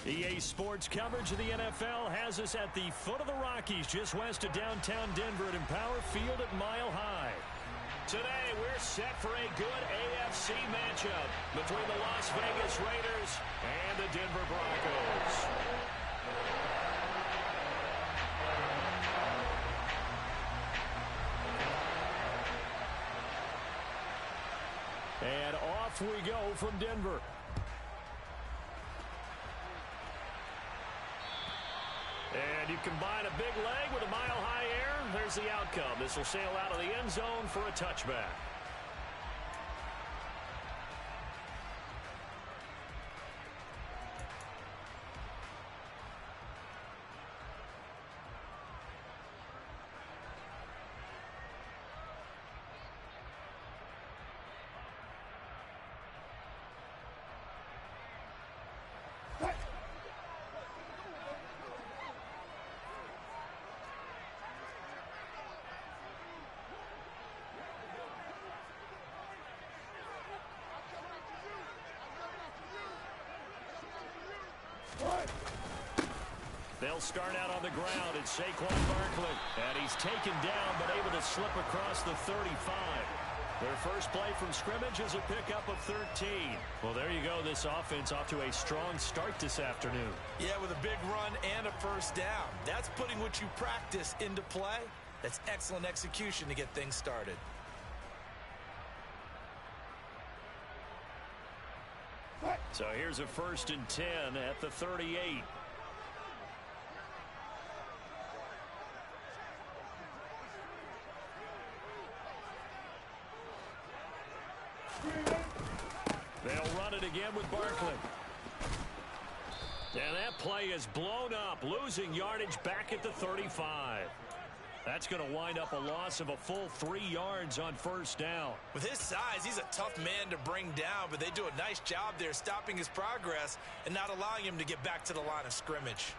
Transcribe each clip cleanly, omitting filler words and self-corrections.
EA Sports coverage of the NFL has us at the foot of the Rockies, just west of downtown Denver at Empower Field at Mile High. Today, we're set for a good AFC matchup between the Las Vegas Raiders and the Denver Broncos. And off we go from Denver. And you combine a big leg with a mile-high air, there's the outcome. This will sail out of the end zone for a touchback. They'll start out on the ground. It's Saquon Barkley. And he's taken down but able to slip across the 35. Their first play from scrimmage is a pickup of 13. Well, there you go. This offense off to a strong start this afternoon. Yeah, with a big run and a first down. That's putting what you practice into play. That's excellent execution to get things started. So here's a 1st and 10 at the 38. They'll run it again with Barkley. And that play is blown up, losing yardage back at the 35. That's going to wind up a loss of a full 3 yards on first down. With his size, he's a tough man to bring down, but they do a nice job there stopping his progress and not allowing him to get back to the line of scrimmage.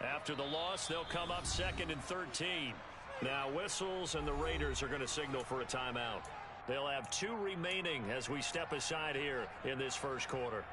After the loss, they'll come up 2nd and 13. Now whistles, and the Raiders are going to signal for a timeout. They'll have 2 remaining as we step aside here in this first quarter.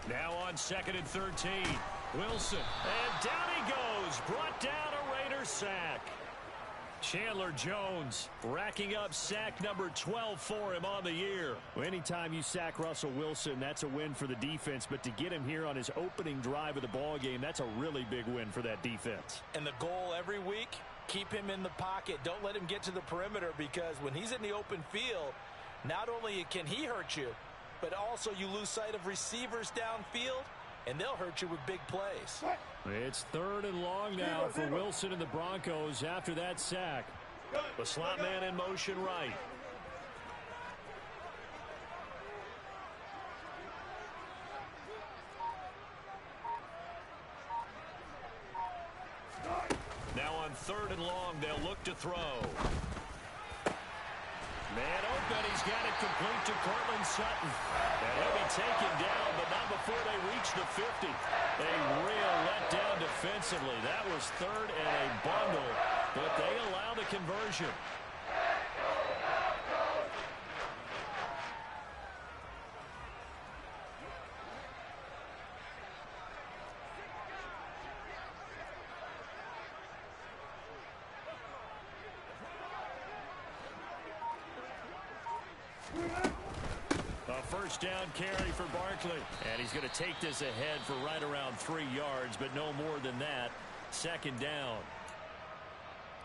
Now on 2nd and 13. Wilson. And down he goes. Brought down a Raider sack. Chandler Jones racking up sack number 12 for him on the year. Well, anytime you sack Russell Wilson, that's a win for the defense. But to get him here on his opening drive of the ball game, that's a really big win for that defense. And the goal every week, keep him in the pocket. Don't let him get to the perimeter, because when he's in the open field, not only can he hurt you, but also you lose sight of receivers downfield, and they'll hurt you with big plays. It's 3rd and long now for Wilson and the Broncos after that sack. The slot man in motion right. Now on 3rd and long, they'll look to throw. Man open, he's got it complete to Cortland Sutton. And he'll be taken down, but not before they reach the 50. A real letdown defensively. That was 3rd and a bundle, but they allow the conversion. A first down carry for Barkley. And he's going to take this ahead for right around 3 yards, but no more than that. 2nd down.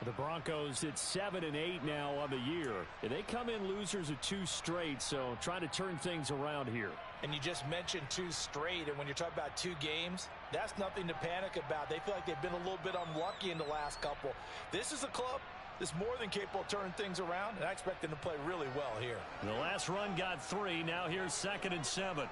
The Broncos at 7-8 now on the year. And they come in losers of 2 straight, so trying to turn things around here. And you just mentioned 2 straight, and when you're talking about 2 games, that's nothing to panic about. They feel like they've been a little bit unlucky in the last couple. This is a club that's more than capable of turning things around, and I expect them to play really well here. The last run got 3. Now here's 2nd and 7.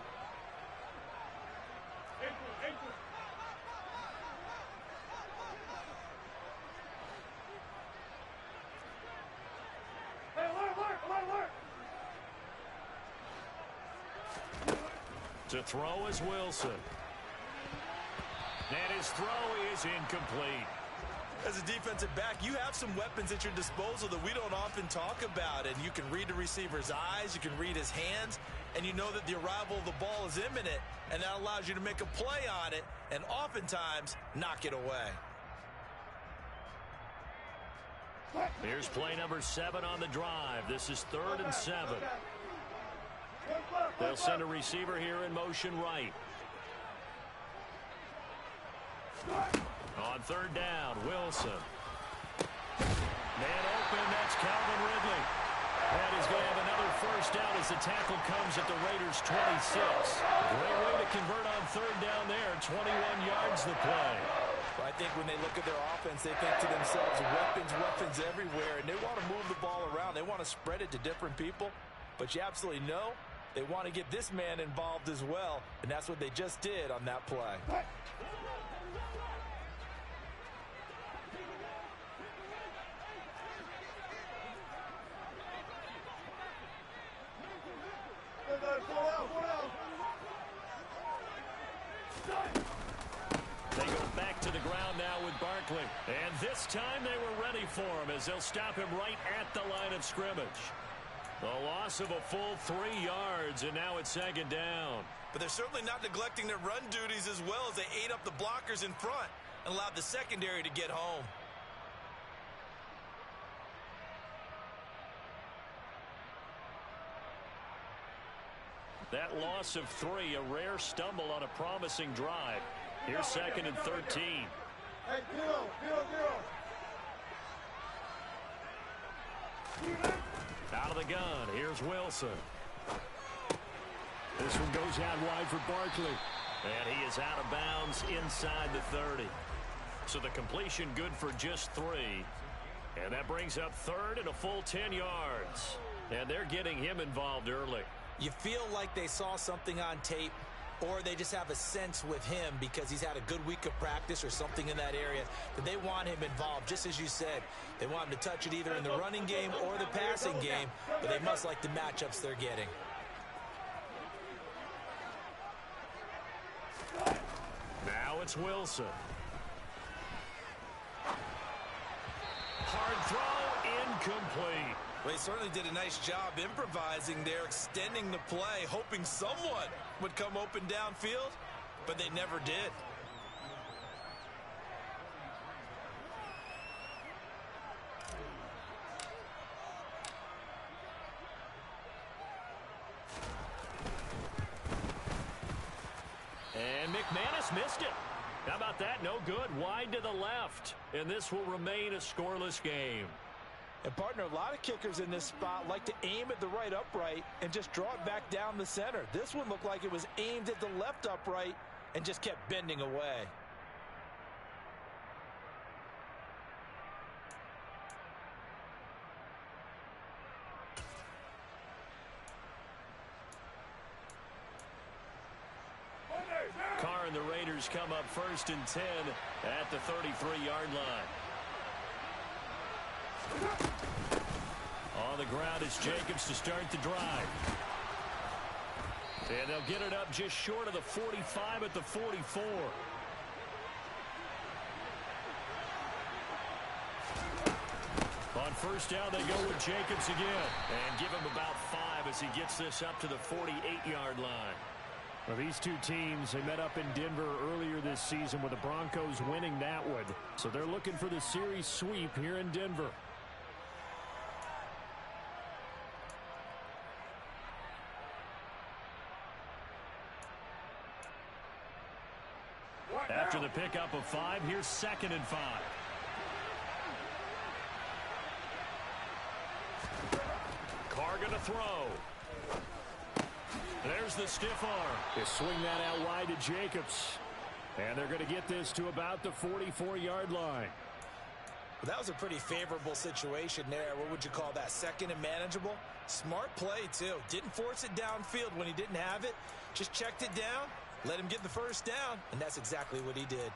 To throw is Wilson. And his throw is incomplete. As a defensive back, you have some weapons at your disposal that we don't often talk about. And you can read the receiver's eyes, you can read his hands, and you know that the arrival of the ball is imminent. And that allows you to make a play on it and oftentimes knock it away. Here's play number 7 on the drive. This is 3rd and 7. They'll send a receiver here in motion right. On 3rd down, Wilson. Man open, that's Calvin Ridley. And he's going to have another first down as the tackle comes at the Raiders' 26. Great way to convert on 3rd down there. 21 yards the play. Well, I think when they look at their offense, they think to themselves, weapons everywhere, and they want to move the ball around. They want to spread it to different people. But you absolutely know they want to get this man involved as well, and that's what they just did on that play. They go back to the ground now with Barkley. And this time they were ready for him as they'll stop him right at the line of scrimmage. A loss of a full 3 yards, and now it's 2nd down. But they're certainly not neglecting their run duties as well as they ate up the blockers in front and allowed the secondary to get home. That loss of 3, a rare stumble on a promising drive. Here's 2nd and 13. Hey, Out of the gun, here's Wilson. This one goes out wide for Barkley. And he is out of bounds inside the 30. So the completion good for just 3. And that brings up 3rd and a full 10 yards. And they're getting him involved early. You feel like they saw something on tape, or they just have a sense with him because he's had a good week of practice or something in that area that they want him involved. Just as you said, they want him to touch it either in the running game or the passing game, but they must like the matchups they're getting. Now it's Wilson. Hard throw, incomplete. Well, he certainly did a nice job improvising there, extending the play, hoping someone would come open downfield, but they never did. And McManus missed it. How about that? No good. Wide to the left. And this will remain a scoreless game. And, partner, a lot of kickers in this spot like to aim at the right upright and just draw it back down the center. This one looked like it was aimed at the left upright and just kept bending away. Carr and the Raiders come up 1st and 10 at the 33-yard line. On the ground is Jacobs to start the drive. And they'll get it up just short of the 45 at the 44. On 1st down, they go with Jacobs again. And give him about 5 as he gets this up to the 48-yard line. Well, these two teams, they met up in Denver earlier this season with the Broncos winning that one. So they're looking for the series sweep here in Denver. After the pickup of 5, here's 2nd and 5. are going to throw. There's the stiff arm. They swing that out wide to Jacobs. And they're going to get this to about the 44-yard line. Well, that was a pretty favorable situation there. What would you call that? Second and manageable? Smart play, too. Didn't force it downfield when he didn't have it. Just checked it down, let him get the first down, and that's exactly what he did.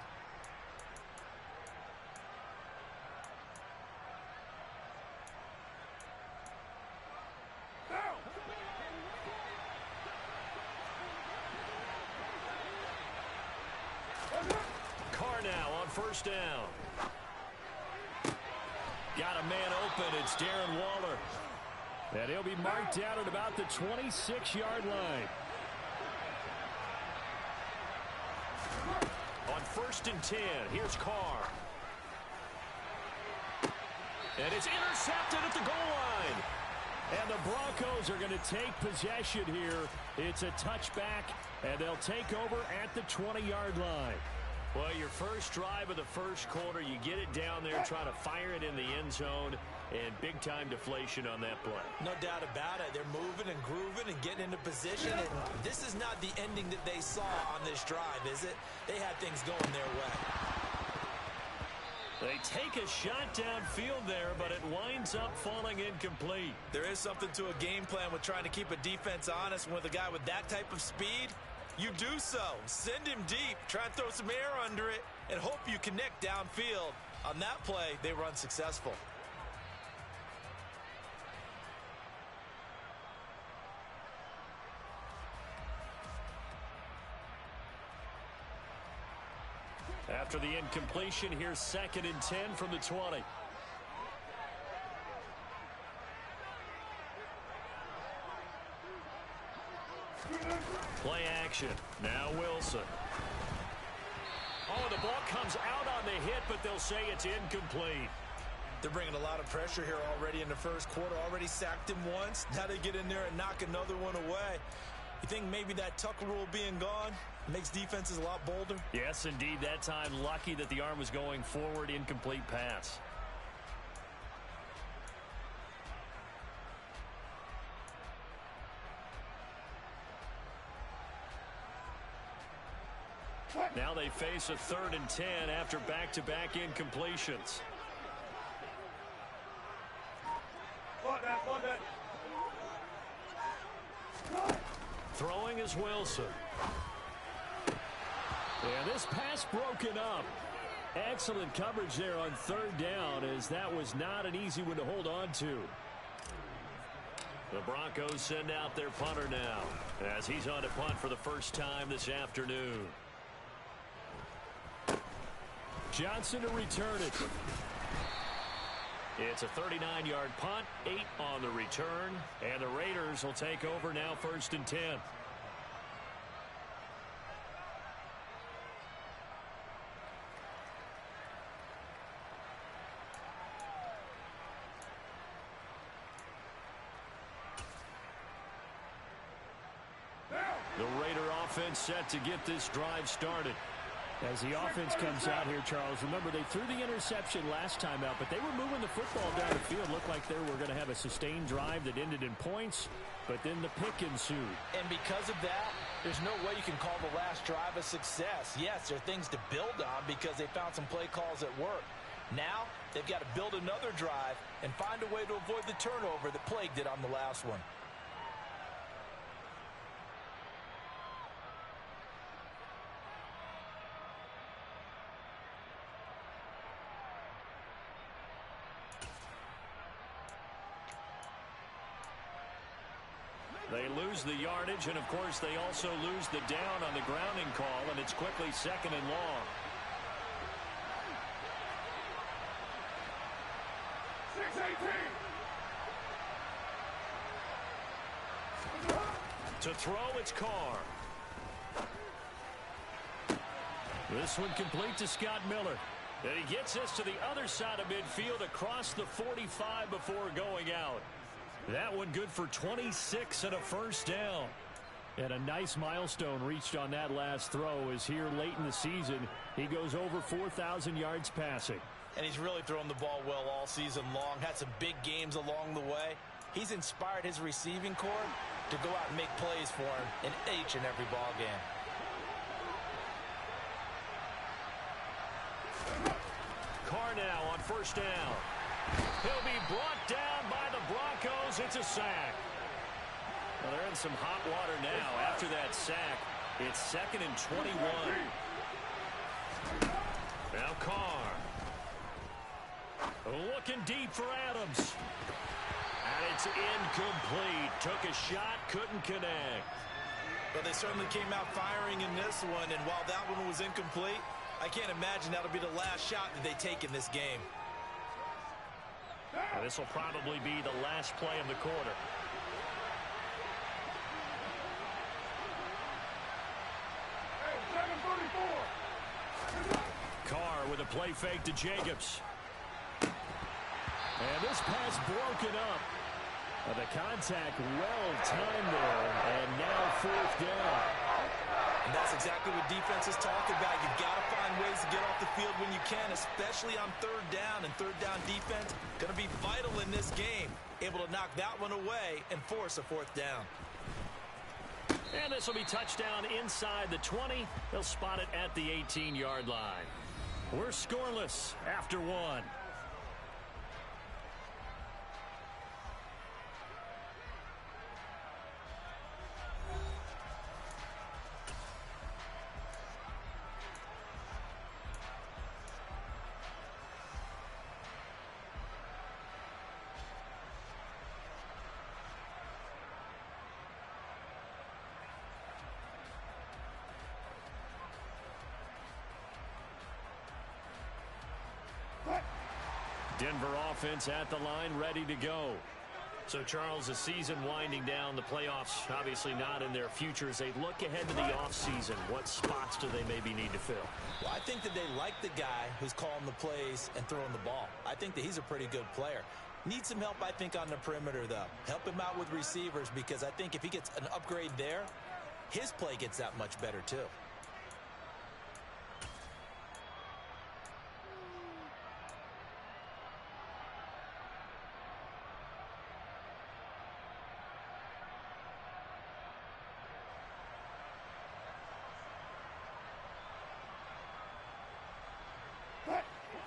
Carr now on first down. Got a man open. It's Darren Waller. And he'll be marked down at about the 26-yard line. On first and 10, here's Carr. And it's intercepted at the goal line. And the Broncos are going to take possession here. It's a touchback, and they'll take over at the 20-yard line. Well, your first drive of the first quarter, you get it down there, try to fire it in the end zone, and big-time deflation on that play. No doubt about it. They're moving and grooving and getting into position, and this is not the ending that they saw on this drive, is it? They had things going their way. They take a shot downfield there, but it winds up falling incomplete. There is something to a game plan with trying to keep a defense honest, and with a guy with that type of speed, you do so. Send him deep, try and throw some air under it, and hope you connect downfield. On that play, they were unsuccessful. After the incompletion, here's second and 10 from the 20. Play action. Now Wilson. Oh, the ball comes out on the hit, but they'll say it's incomplete. They're bringing a lot of pressure here already in the first quarter. Already sacked him once. Now they get in there and knock another one away. You think maybe that Tucker rule being gone makes defenses a lot bolder? Yes, indeed. That time, lucky that the arm was going forward. Incomplete pass. Now they face a third and 10 after back-to-back incompletions. Throwing is Wilson. And this pass broken up. Excellent coverage there on third down, as that was not an easy one to hold on to. The Broncos send out their punter now, as he's on to punt for the first time this afternoon. Johnson to return it. It's a 39-yard punt, 8 on the return, and the Raiders will take over now first and 10. The Raider offense set to get this drive started. As the offense comes out here, Charles, remember they threw the interception last time out, but they were moving the football down the field. Looked like they were going to have a sustained drive that ended in points, but then the pick ensued. And because of that, there's no way you can call the last drive a success. Yes, there are things to build on because they found some play calls that work. Now, they've got to build another drive and find a way to avoid the turnover that plagued it on the last one. They lose the yardage, and of course they also lose the down on the grounding call, and it's quickly second and long. 6-18. To throw, it's Carr. This one complete to Scott Miller. And he gets us to the other side of midfield across the 45 before going out. That one good for 26 and a first down. And a nice milestone reached on that last throw, as here late in the season he goes over 4,000 yards passing. And he's really thrown the ball well all season long. Had some big games along the way. He's inspired his receiving corps to go out and make plays for him in each and every ball game. Carr now on first down. He'll be brought down by the Broncos. It's a sack. Well, they're in some hot water now after that sack. It's 2nd and 21. Now Carr. Looking deep for Adams. And it's incomplete. Took a shot, couldn't connect. But they certainly came out firing in this one, and while that one was incomplete, I can't imagine that'll be the last shot that they take in this game. And this will probably be the last play of the quarter. Carr with a play fake to Jacobs. And this pass broken up. The contact well timed there, and now 4th down. And that's exactly what defenses talk about. You've got to find ways to get off the field when you can, especially on 3rd down. And 3rd down defense going to be vital in this game. Able to knock that one away and force a 4th down. And this will be touchdown inside the 20. They'll spot it at the 18-yard line. We're scoreless after 1. Denver offense at the line, ready to go. So, Charles, the season winding down, the playoffs obviously not in their future. As they look ahead to the offseason, what spots do they maybe need to fill? Well, I think that they like the guy who's calling the plays and throwing the ball. I think that he's a pretty good player. Needs some help, I think, on the perimeter, though. Help him out with receivers, because I think if he gets an upgrade there, his play gets that much better, too.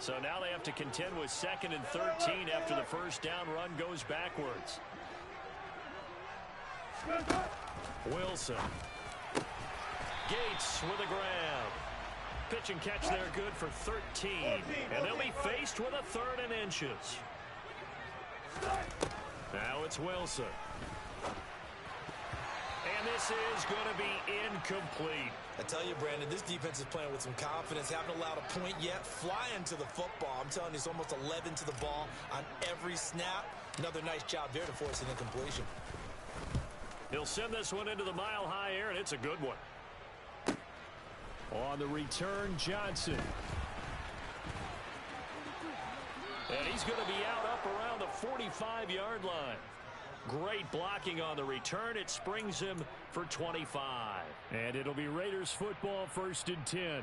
So now they have to contend with 2nd and 13 after the first down run goes backwards. Wilson. Gates with a grab. Pitch and catch there good for 13. And they'll be faced with a 3rd and inches. Now it's Wilson. And this is going to be incomplete. I tell you, Brandon, this defense is playing with some confidence. Haven't allowed a point yet. Flying to the football. I'm telling you, it's almost 11 to the ball on every snap. Another nice job there to force an incompletion. He'll send this one into the mile-high air, and it's a good one. On the return, Johnson. And he's going to be up around the 45-yard line. Great blocking on the return. It springs him for 25. And it'll be Raiders football, 1st and 10.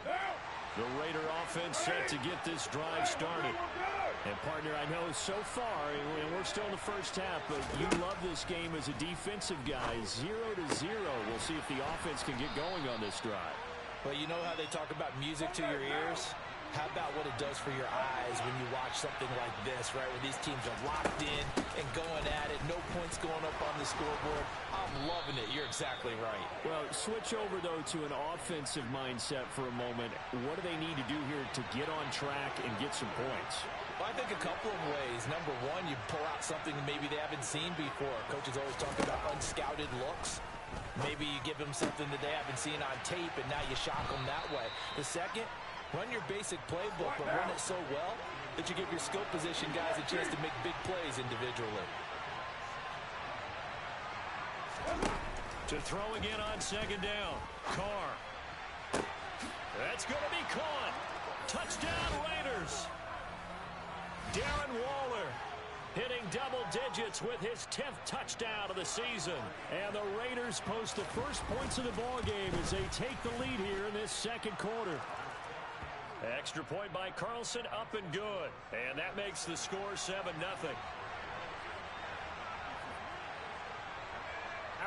The Raider offense set to get this drive started. And, partner, I know so far, and we're still in the first half, but you love this game as a defensive guy. 0-0. We'll see if the offense can get going on this drive. Well, you know how they talk about music to your ears? How about what it does for your eyes when you watch something like this, right, where these teams are locked in and going at it, no points going up on the scoreboard. I'm loving it. You're exactly right. Well, switch over, though, to an offensive mindset for a moment. What do they need to do here to get on track and get some points? Well, I think a couple of ways. Number one, you pull out something maybe they haven't seen before. Coaches always talk about unscouted looks. Maybe you give them something that they haven't seen on tape, and now you shock them that way. The second, run your basic playbook, but run it so well that you give your skill position guys a chance to make big plays individually. To throw again on 2nd down. Carr. That's going to be caught. Touchdown, Raiders. Darren Waller hitting double digits with his 10th touchdown of the season. And the Raiders post the first points of the ball game as they take the lead here in this 2nd quarter. Extra point by Carlson, up and good. And that makes the score 7-0.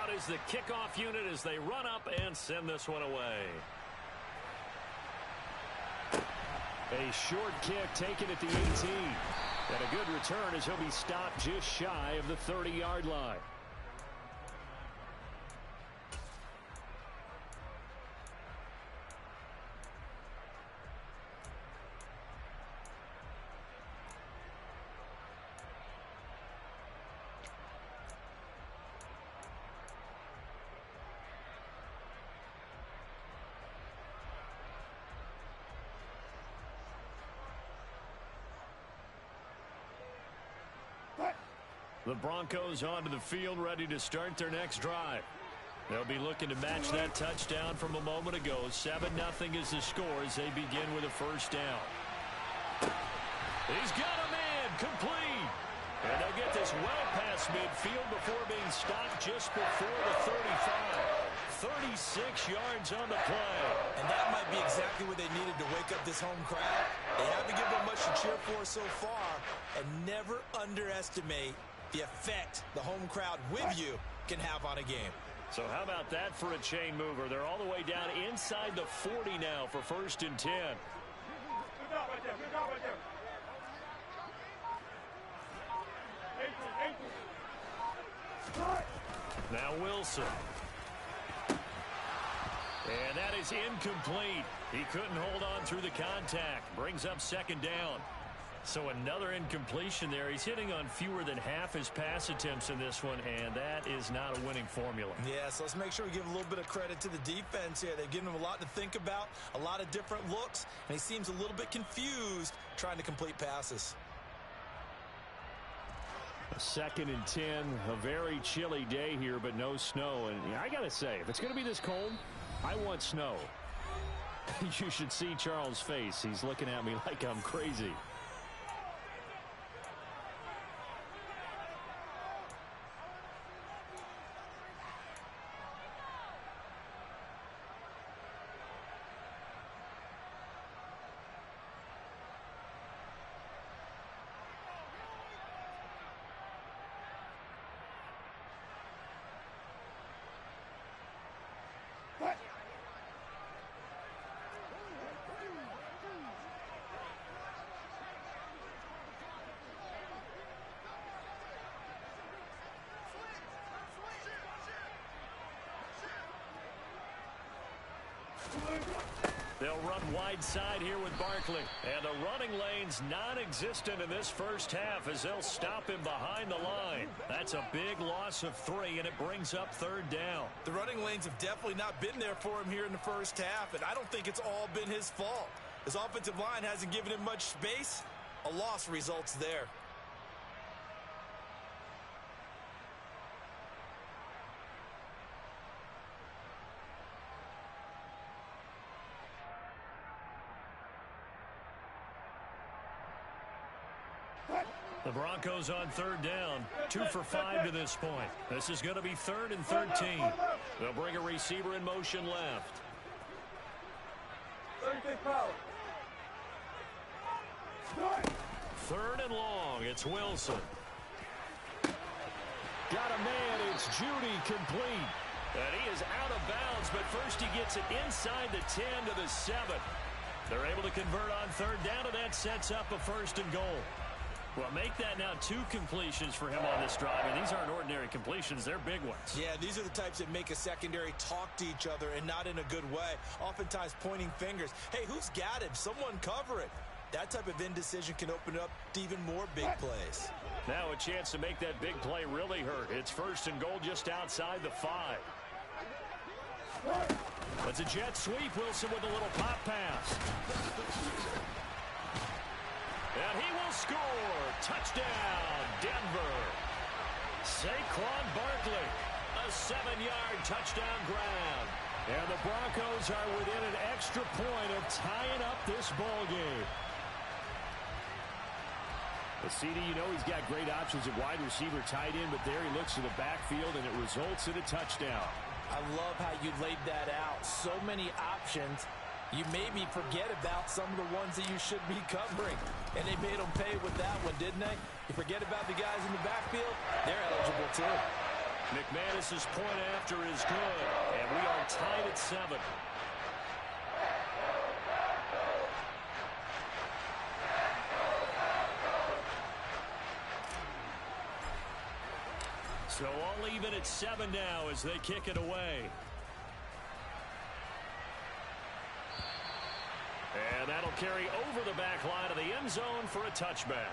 Out is the kickoff unit as they run up and send this one away. A short kick taken at the 18. And a good return as he'll be stopped just shy of the 30-yard line. The Broncos onto the field, ready to start their next drive. They'll be looking to match that touchdown from a moment ago. 7-0 is the score as they begin with a first down. He's got a man complete. And they'll get this well past midfield before being stopped just before the 35. 36 yards on the play. And that might be exactly what they needed to wake up this home crowd. They haven't given them much to cheer for so far. And never underestimate the effect the home crowd with you can have on a game. So how about that for a chain mover? They're all the way down inside the 40 now for 1st and 10. Good job right there. Good job right there. Now Wilson. And that is incomplete. He couldn't hold on through the contact. Brings up 2nd down. So another incompletion there. He's hitting on fewer than half his pass attempts in this one, and that is not a winning formula. Yeah, so let's make sure we give a little bit of credit to the defense here. They've given him a lot to think about, a lot of different looks, and he seems a little bit confused trying to complete passes. 2nd and 10, a very chilly day here, but no snow. And I got to say, if it's going to be this cold, I want snow. You should see Charles' face. He's looking at me like I'm crazy. They'll run wide side here with Barkley. And the running lane's non-existent in this first half as they'll stop him behind the line. That's a big loss of 3, and it brings up 3rd down. The running lanes have definitely not been there for him here in the first half, and I don't think it's all been his fault. His offensive line hasn't given him much space. A loss results there. The Broncos on 3rd down. 2 for 5 to this point. This is going to be 3rd and 13. They'll bring a receiver in motion left. 3rd and long. It's Wilson. Got a man. It's Judy complete. And he is out of bounds, but first he gets it inside the 10 to the 7. They're able to convert on 3rd down, and that sets up a 1st and goal. Well, make that now 2 completions for him on this drive. And these aren't ordinary completions. They're big ones. Yeah, these are the types that make a secondary talk to each other and not in a good way. Oftentimes pointing fingers. Hey, who's got him? Someone cover it. That type of indecision can open up to even more big plays. Now a chance to make that big play really hurt. It's 1st and goal just outside the 5. That's a jet sweep. Wilson with a little pop pass. And he will score. Touchdown, Denver. Saquon Barkley. A 7-yard touchdown grab. And the Broncos are within an extra point of tying up this ball game. The CD, you know he's got great options at wide receiver, tight end, but there he looks to the backfield, and it results in a touchdown. I love how you laid that out. So many options, You made me forget about some of the ones that you should be covering. And they made them pay with that one, didn't they? You forget about the guys in the backfield, they're eligible too. McManus's point after is good, and we are tied at 7. So all even at 7 now as they kick it away. And that'll carry over the back line of the end zone for a touchback.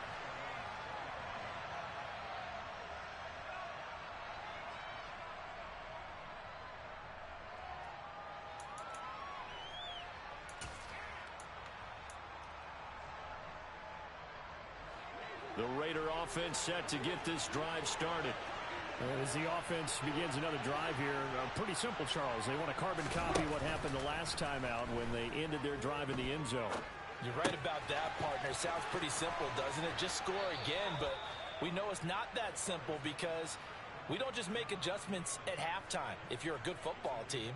The Raider offense set to get this drive started. As the offense begins another drive here, pretty simple, Charles. They want to carbon copy what happened the last time out when they ended their drive in the end zone. You're right about that, partner. Sounds pretty simple, doesn't it? Just score again, but we know it's not that simple because we don't just make adjustments at halftime. If you're a good football team,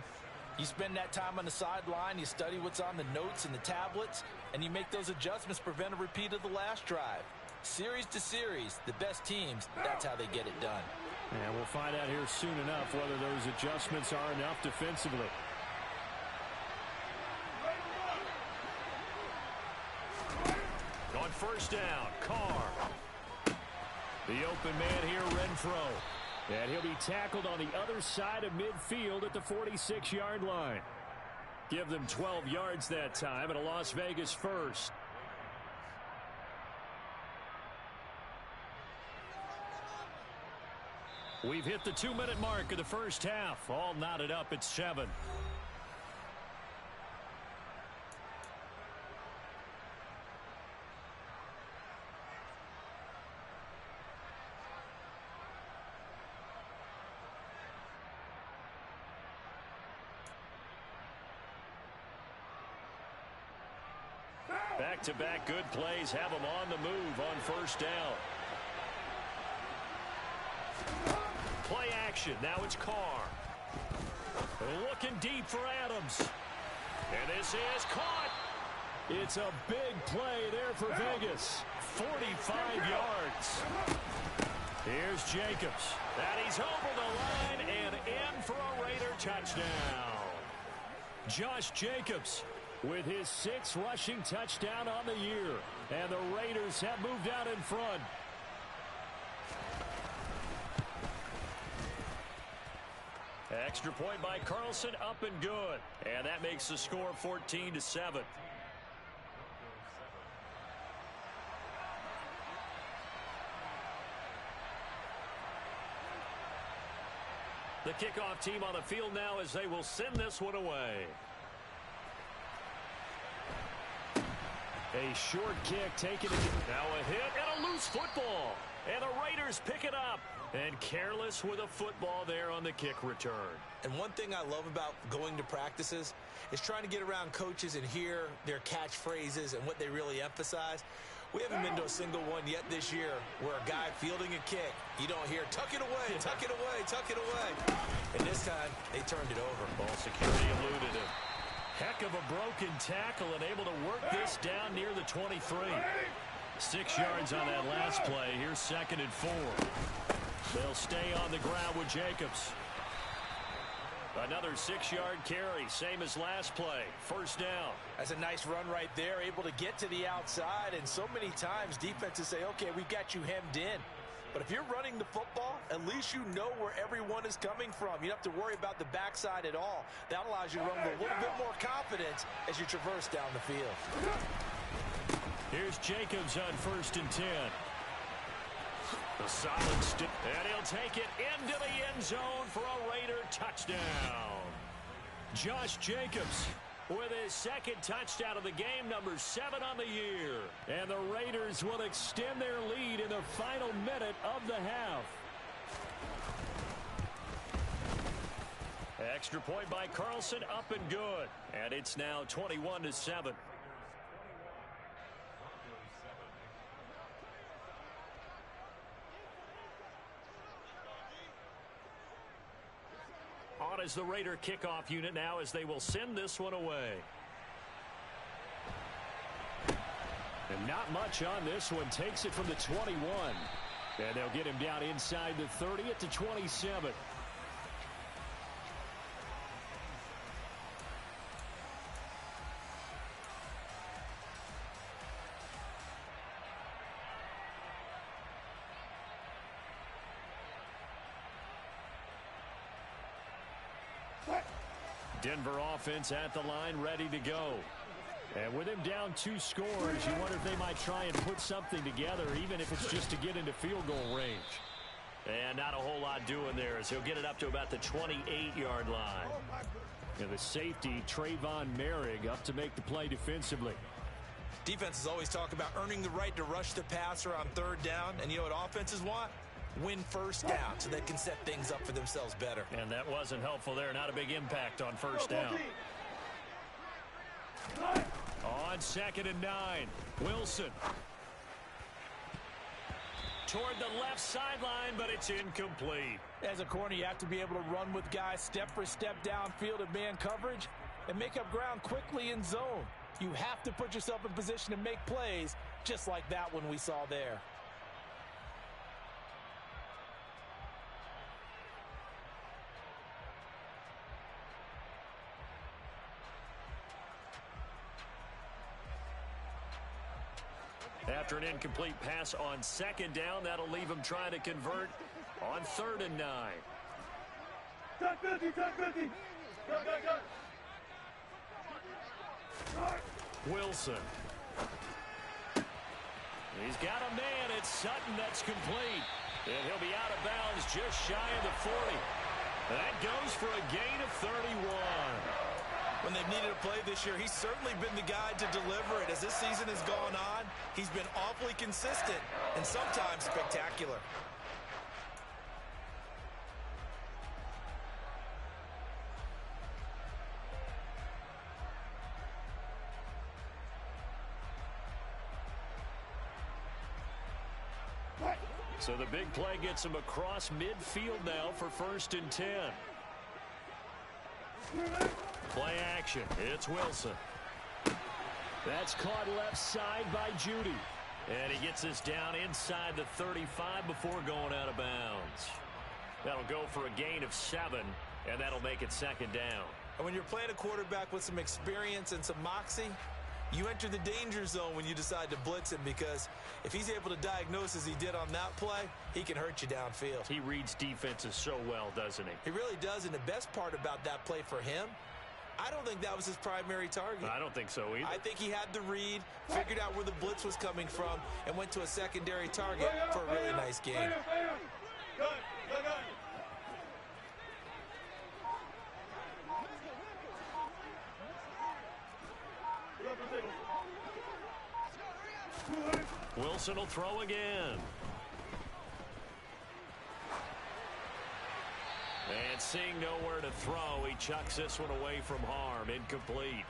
you spend that time on the sideline, you study what's on the notes and the tablets, and you make those adjustments, prevent a repeat of the last drive. Series to series, the best teams, that's how they get it done. And we'll find out here soon enough whether those adjustments are enough defensively. On first down, Carr. The open man here, Renfro. And he'll be tackled on the other side of midfield at the 46-yard line. Give them 12 yards that time and a Las Vegas first. We've hit the 2-minute mark of the first half. All knotted up at 7. Back-to-back good plays have them on the move on first down. Play action. Now it's Carr. Looking deep for Adams. And this is caught. It's a big play there for Vegas. 45 yards. Here's Jacobs. And he's over the line and in for a Raider touchdown. Josh Jacobs with his 6th rushing touchdown on the year. And the Raiders have moved out in front. Extra point by Carlson, up and good. And that makes the score 14-7. The kickoff team on the field now as they will send this one away. A short kick taken again. Now a hit and a loose football. And the Raiders pick it up. And careless with a football there on the kick return. And one thing I love about going to practices is trying to get around coaches and hear their catchphrases and what they really emphasize. We haven't been to a single one yet this year where a guy fielding a kick, you don't hear, tuck it away, tuck it away, tuck it away. And this time, they turned it over. Ball security eluded him. Heck of a broken tackle and able to work this down near the 23. 6 yards on that last play. Here's 2nd and 4. They'll stay on the ground with Jacobs. Another 6-yard carry, same as last play. First down. That's a nice run right there, able to get to the outside. And so many times defenses say, okay, we've got you hemmed in. But if you're running the football, at least you know where everyone is coming from. You don't have to worry about the backside at all. That allows you to run with a little bit more confidence as you traverse down the field. Here's Jacobs on 1st and 10. A solid stick, and he'll take it into the end zone for a Raider touchdown. Josh Jacobs with his 2nd touchdown of the game, number 7 on the year. And the Raiders will extend their lead in the final minute of the half. Extra point by Carlson, up and good. And it's now 21-7. On as the Raider kickoff unit now as they will send this one away. And not much on this one. Takes it from the 21. And they'll get him down inside the 30 at the 27. Denver offense at the line, ready to go. And with him down 2 scores, you wonder if they might try and put something together, even if it's just to get into field goal range. And not a whole lot doing there, as he'll get it up to about the 28-yard line. And the safety, Trayvon Merrick, up to make the play defensively. Defenses always talk about earning the right to rush the passer on 3rd down. And you know what offenses want? Win 1st down so they can set things up for themselves better. And that wasn't helpful there. Not a big impact on 1st down. On 2nd and 9, Wilson. Toward the left sideline, but it's incomplete. As a corner, you have to be able to run with guys step for step downfield in man coverage and make up ground quickly in zone. You have to put yourself in position to make plays just like that one we saw there. After an incomplete pass on 2nd down, that'll leave him trying to convert on 3rd and 9. Wilson. He's got a man. It's Sutton. That's complete. And he'll be out of bounds just shy of the 40. That goes for a gain of 31. When they've needed a play this year, he's certainly been the guy to deliver it. As this season has gone on, he's been awfully consistent and sometimes spectacular. So the big play gets him across midfield now for 1st and 10. Play action. It's Wilson. That's caught left side by Judy. And he gets this down inside the 35 before going out of bounds. That'll go for a gain of 7, and that'll make it 2nd down. And when you're playing a quarterback with some experience and some moxie, you enter the danger zone when you decide to blitz him, because if he's able to diagnose as he did on that play, he can hurt you downfield. He reads defenses so well, doesn't he? He really does, and the best part about that play for him, I don't think that was his primary target. I don't think so either. I think he had the read, figured out where the blitz was coming from, and went to a secondary target for a really nice game. Wilson will throw again. And seeing nowhere to throw, he chucks this one away from harm. Incomplete.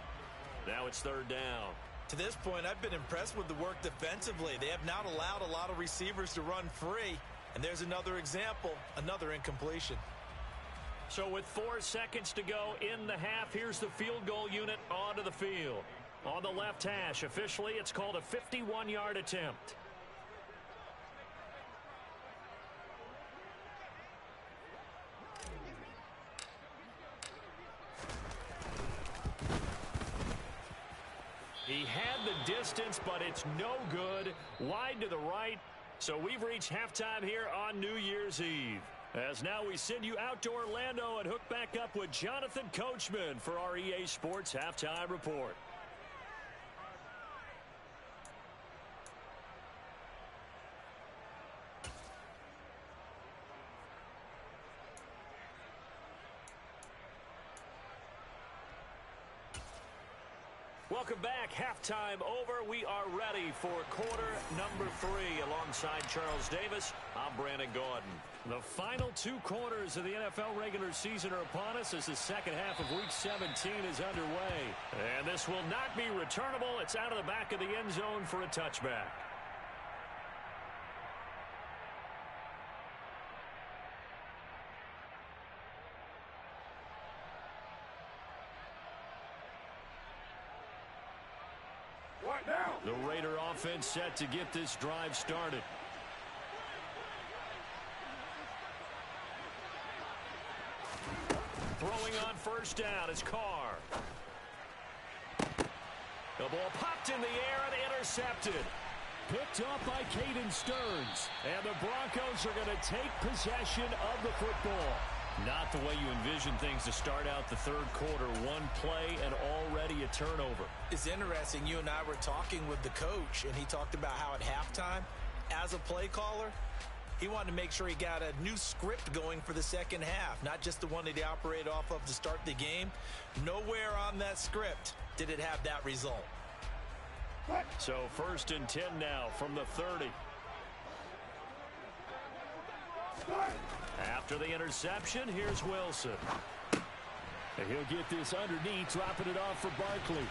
Now it's 3rd down. To this point, I've been impressed with the work defensively. They have not allowed a lot of receivers to run free. And there's another example, another incompletion. So with 4 seconds to go in the half, here's the field goal unit onto the field. On the left hash, officially, it's called a 51-yard attempt. He had the distance, but it's no good. Wide to the right. So we've reached halftime here on New Year's Eve. As now we send you out to Orlando and hook back up with Jonathan Coachman for our EA Sports Halftime Report. Welcome back. Halftime over. We are ready for quarter number 3. Alongside Charles Davis, I'm Brandon Gaudin. The final 2 quarters of the NFL regular season are upon us as the second half of Week 17 is underway. And this will not be returnable. It's out of the back of the end zone for a touchback. The Raider offense set to get this drive started. Throwing on first down is Carr. The ball popped in the air and intercepted. Picked up by Caden Stearns. And the Broncos are going to take possession of the football. Not the way you envision things to start out the third quarter. One play and already a turnover. It's interesting. You and I were talking with the coach, and he talked about how at halftime, as a play caller, he wanted to make sure he got a new script going for the second half, not just the one that he operated off of to start the game. Nowhere on that script did it have that result. So 1st and 10 now from the 30. After the interception, here's Wilson. And he'll get this underneath, dropping it off for Barkley.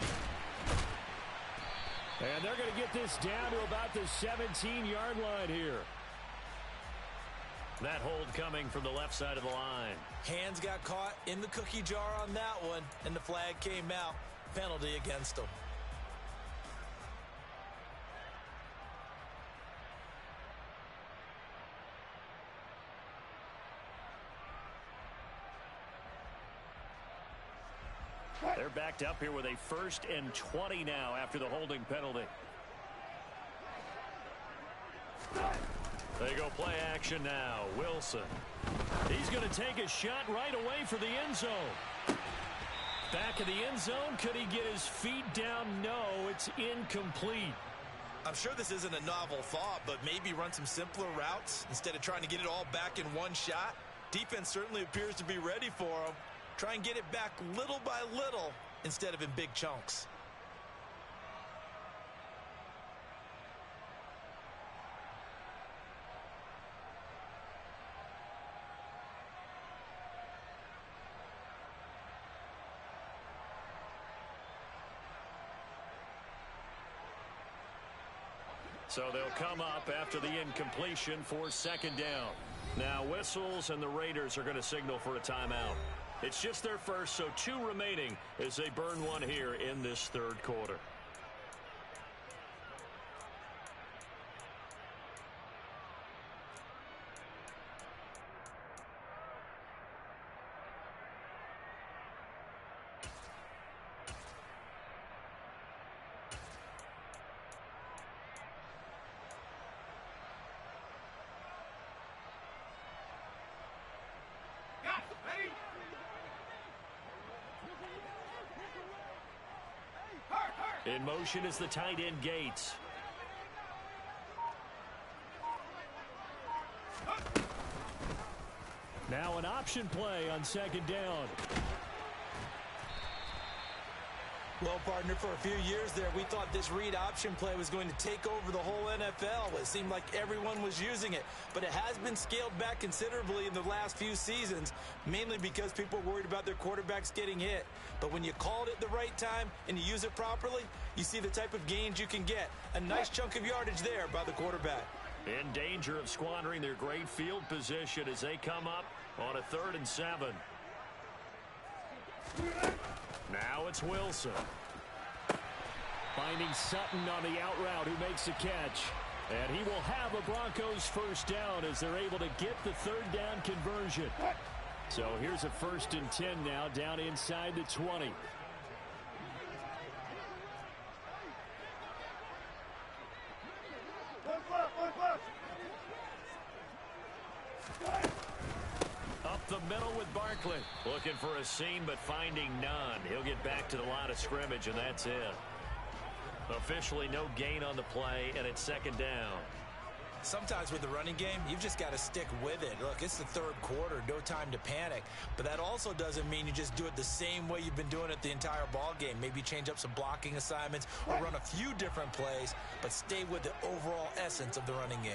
And they're going to get this down to about the 17-yard line here. That hold coming from the left side of the line. Hands got caught in the cookie jar on that one, and the flag came out. Penalty against them. They're backed up here with a 1st and 20 now after the holding penalty. They go play action now. Wilson. He's going to take a shot right away for the end zone. Back of the end zone. Could he get his feet down? No, it's incomplete. I'm sure this isn't a novel thought, but maybe run some simpler routes instead of trying to get it all back in one shot. Defense certainly appears to be ready for him. Try and get it back little by little instead of in big chunks. So they'll come up after the incompletion for 2nd down. Now whistles and the Raiders are going to signal for a timeout. It's just their first, so 2 remaining as they burn one here in this third quarter. In motion is the tight end Gates. Now an option play on 2nd down. Well, partner, for a few years there, we thought this read option play was going to take over the whole NFL. It seemed like everyone was using it, but it has been scaled back considerably in the last few seasons, mainly because people are worried about their quarterbacks getting hit. But when you call it at the right time and you use it properly, you see the type of gains you can get. A nice chunk of yardage there by the quarterback. In danger of squandering their great field position as they come up on a 3rd and 7. Now it's Wilson. Finding Sutton on the out route who makes the catch. And he will have a Broncos 1st down as they're able to get the 3rd down conversion. So here's a 1st and 10 now down inside the 20. Up the middle with Barkley. Looking for a seam, but finding none. He'll get back to the line of scrimmage, and that's it. Officially no gain on the play, and it's 2nd down. Sometimes with the running game, you've just got to stick with it. Look, it's the third quarter, no time to panic. But that also doesn't mean you just do it the same way you've been doing it the entire ball game. Maybe change up some blocking assignments or run a few different plays, but stay with the overall essence of the running game.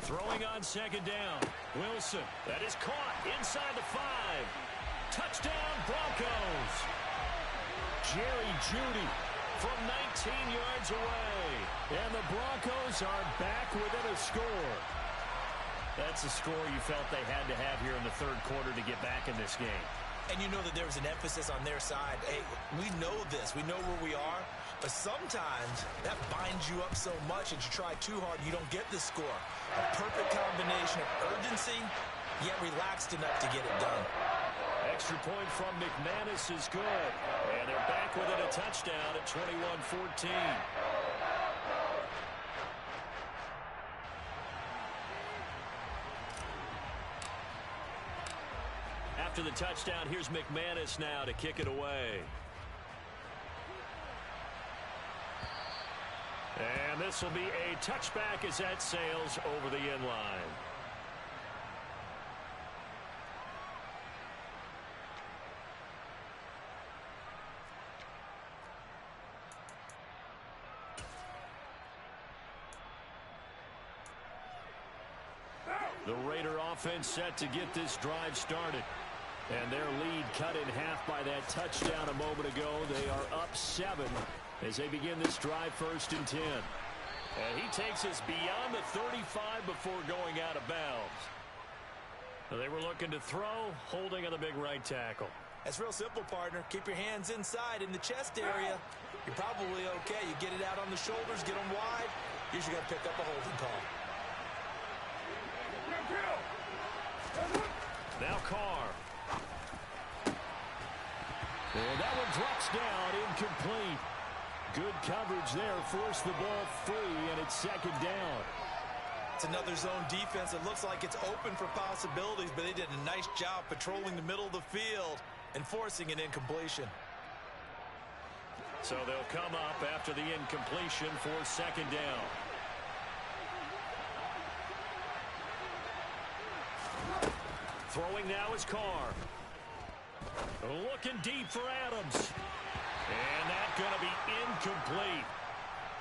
Throwing on 2nd down. Wilson. That is caught inside the 5. Touchdown, Broncos. Jerry Jeudy from 19 yards away. And the Broncos are back within a score. That's a score you felt they had to have here in the third quarter to get back in this game. And you know that there was an emphasis on their side. Hey, we know this. We know where we are. But sometimes that binds you up so much that you try too hard and you don't get the score. A perfect combination of urgency, yet relaxed enough to get it done. Extra point from McManus is good. And they're back within a touchdown at 21-14. After the touchdown, here's McManus now to kick it away. And this will be a touchback as that sails over the end line. The Raider offense set to get this drive started. And their lead cut in half by that touchdown a moment ago. They are up 7 as they begin this drive 1st and 10. And he takes us beyond the 35 before going out of bounds. They were looking to throw, holding on the big right tackle. That's real simple, partner. Keep your hands inside in the chest area. You're probably okay. You get it out on the shoulders, get them wide. Usually got to pick up a holding call. Now Carr. And that one drops down, incomplete. Good coverage there, forced the ball free, and it's 2nd down. It's another zone defense. It looks like it's open for possibilities, but they did a nice job patrolling the middle of the field and forcing an incompletion. So they'll come up after the incompletion for 2nd down. Throwing now is Carr. Looking deep for Adams. And that's going to be incomplete.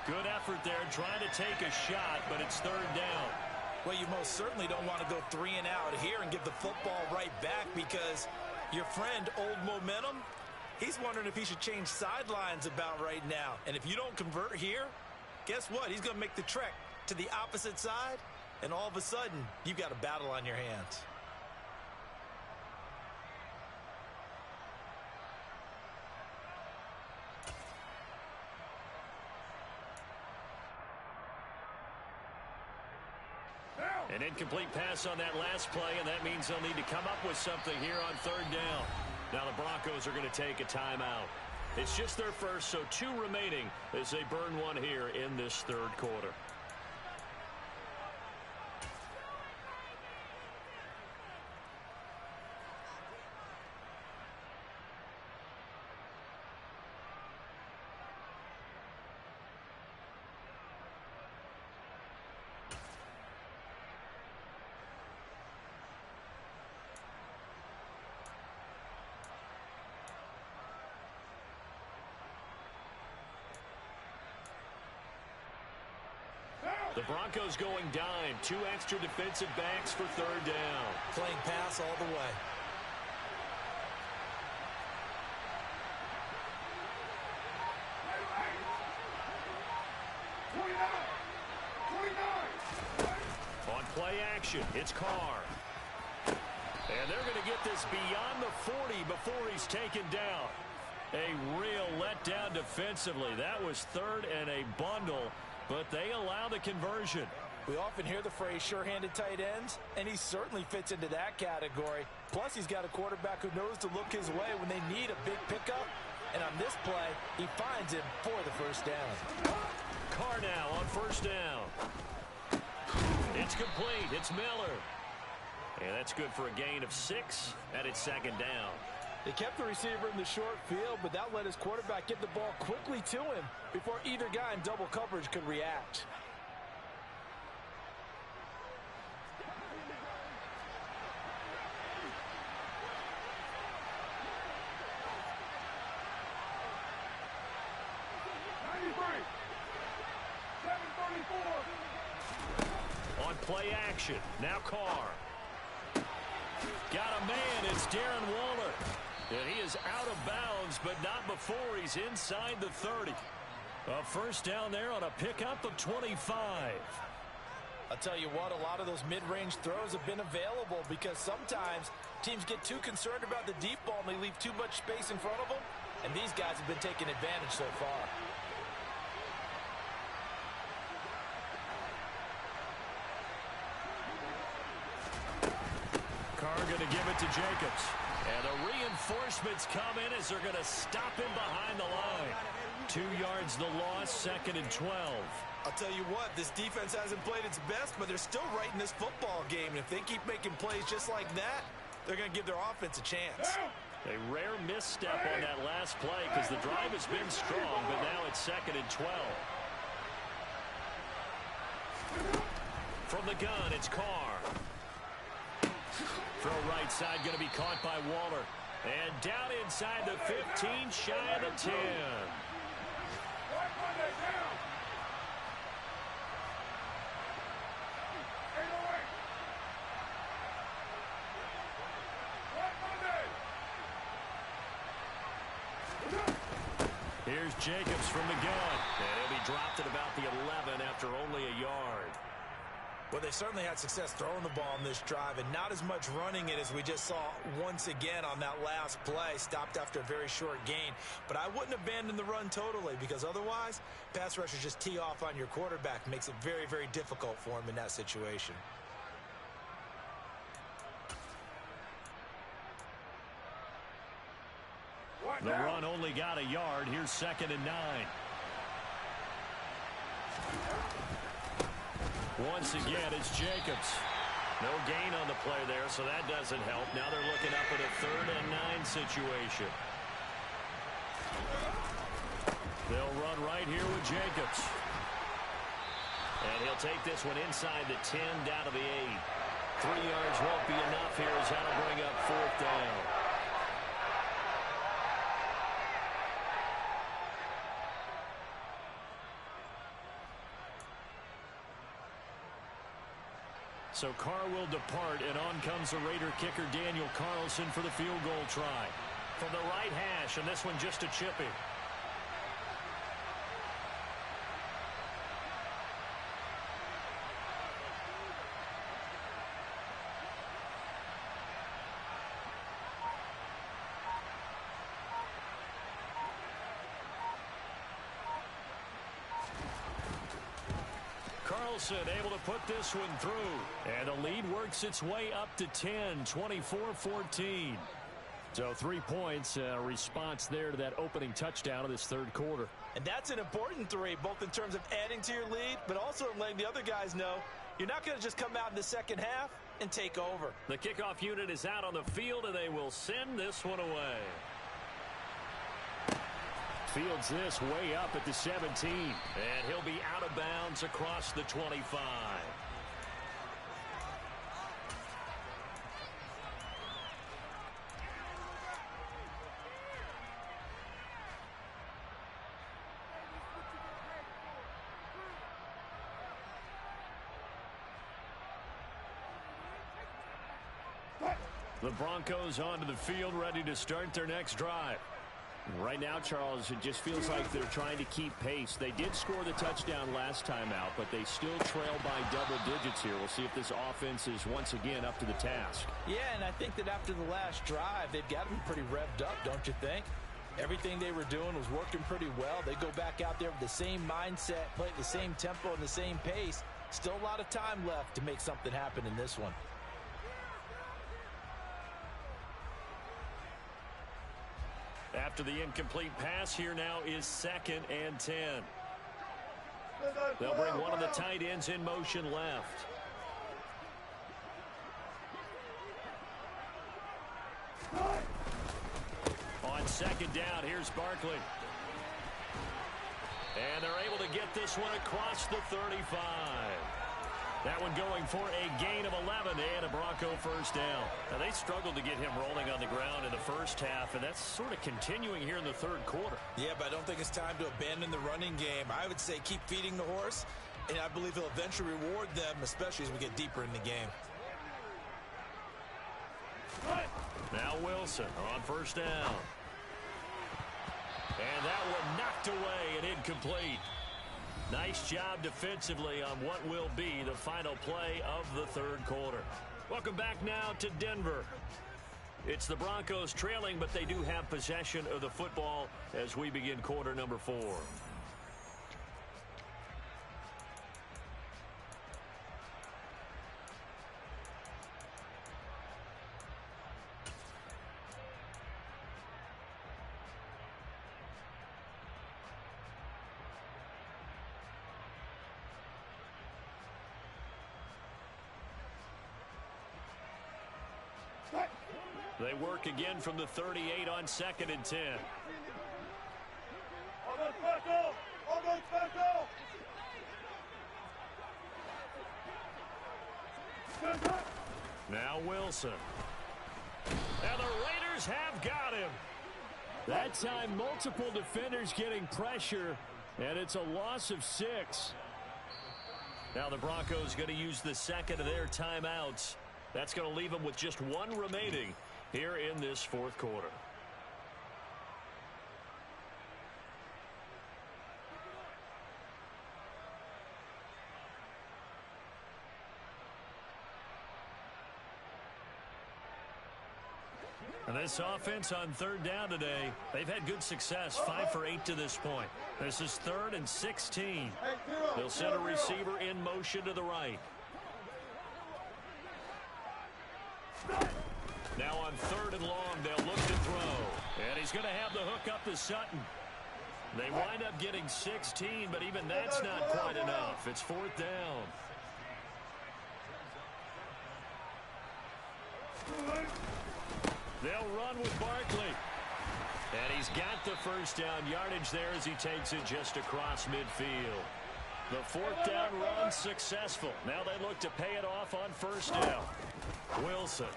Good effort there trying to take a shot, but it's 3rd down. Well, you most certainly don't want to go 3 and out here and give the football right back because your friend, Old Momentum, he's wondering if he should change sidelines about right now. And if you don't convert here, guess what? He's going to make the trek to the opposite side, and all of a sudden, you've got a battle on your hands. An incomplete pass on that last play, and that means they'll need to come up with something here on 3rd down. Now the Broncos are going to take a timeout. It's just their first, so 2 remaining as they burn one here in this 3rd quarter. The Broncos going dime. 2 extra defensive backs for 3rd down. Playing pass all the way. On play action, it's Carr. And they're going to get this beyond the 40 before he's taken down. A real letdown defensively. That was 3rd and a bundle. But they allow the conversion. We often hear the phrase sure-handed tight ends, and he certainly fits into that category. Plus, he's got a quarterback who knows to look his way when they need a big pickup. And on this play, he finds him for the 1st down. Carr now on 1st down. It's complete. It's Miller. And that's good for a gain of 6, and it's 2nd down. They kept the receiver in the short field, but that let his quarterback get the ball quickly to him before either guy in double coverage could react. On play action, now Carr. Got a man, it's Darren Waller. And he is out of bounds, but not before he's inside the 30. A first down there on a pickup of 25. I'll tell you what, a lot of those mid-range throws have been available because sometimes teams get too concerned about the deep ball and they leave too much space in front of them, and these guys have been taking advantage so far. Carr going to give it to Jacobs. And the reinforcements come in as they're going to stop him behind the line. 2 yards the loss, 2nd and 12. I'll tell you what, this defense hasn't played its best, but they're still right in this football game. And if they keep making plays just like that, they're going to give their offense a chance. A rare misstep on that last play because the drive has been strong, but now it's 2nd and 12. From the gun, it's Carr. Throw right side going to be caught by Waller. And down inside the 15, shy of the 10. Here's Jacobs from the gun. And he'll be dropped at about the 11 after only a yard. Well, they certainly had success throwing the ball on this drive and not as much running it as we just saw once again on that last play. Stopped after a very short gain. But I wouldn't abandon the run totally because otherwise, pass rushers just tee off on your quarterback. Makes it very, very difficult for him in that situation. The run only got a yard. Here's 2nd and 9. Once again, it's Jacobs. No gain on the play there, so that doesn't help. Now they're looking up at a 3rd and 9 situation. They'll run right here with Jacobs. And he'll take this one inside the 10, down to the 8. 3 yards won't be enough here as that'll bring up 4th down. So Carr will depart, and on comes the Raider kicker Daniel Carlson for the field goal try. From the right hash, and this one just a chippy. Carlson able to put this one through. And the lead works its way up to 10, 24-14. So 3 points, response there to that opening touchdown of this 3rd quarter. And that's an important 3, both in terms of adding to your lead, but also letting the other guys know you're not going to just come out in the second half and take over. The kickoff unit is out on the field, and they will send this one away. Fields this way up at the 17. And he'll be out of bounds across the 25. The Broncos onto the field, ready to start their next drive. Right now, Charles, it just feels like they're trying to keep pace. They did score the touchdown last time out, but they still trail by double digits here. We'll see if this offense is once again up to the task. Yeah, and I think that after the last drive, they've got to be pretty revved up, don't you think? Everything they were doing was working pretty well. They go back out there with the same mindset, play at the same tempo and the same pace. Still a lot of time left to make something happen in this one. After the incomplete pass, here now is 2nd and 10. They'll bring one of the tight ends in motion left. On 2nd down, here's Barkley. And they're able to get this one across the 35. That one going for a gain of 11 and a Bronco first down. Now, they struggled to get him rolling on the ground in the first half, and that's sort of continuing here in the 3rd quarter. Yeah, but I don't think it's time to abandon the running game. I would say keep feeding the horse, and I believe he'll eventually reward them, especially as we get deeper in the game. Now Wilson on first down. And that one knocked away and incomplete. Nice job defensively on what will be the final play of the third quarter. Welcome back now to Denver. It's the Broncos trailing, but they do have possession of the football as we begin quarter number 4. They work again from the 38 on 2nd and 10. Now Wilson. And the Raiders have got him. That time, multiple defenders getting pressure, and it's a loss of 6. Now the Broncos going to use the second of their timeouts. That's going to leave them with just one remaining here in this fourth quarter. And this offense on third down today, they've had good success, 5 for 8 to this point. This is 3rd and 16. They'll send a receiver in motion to the right. Now on 3rd and long, they'll look to throw. And he's going to have the hook up to Sutton. They wind up getting 16, but even that's not quite enough. It's 4th down. They'll run with Barkley. And he's got the first down yardage there as he takes it just across midfield. The 4th down run successful. Now they look to pay it off on 1st down. Wilson.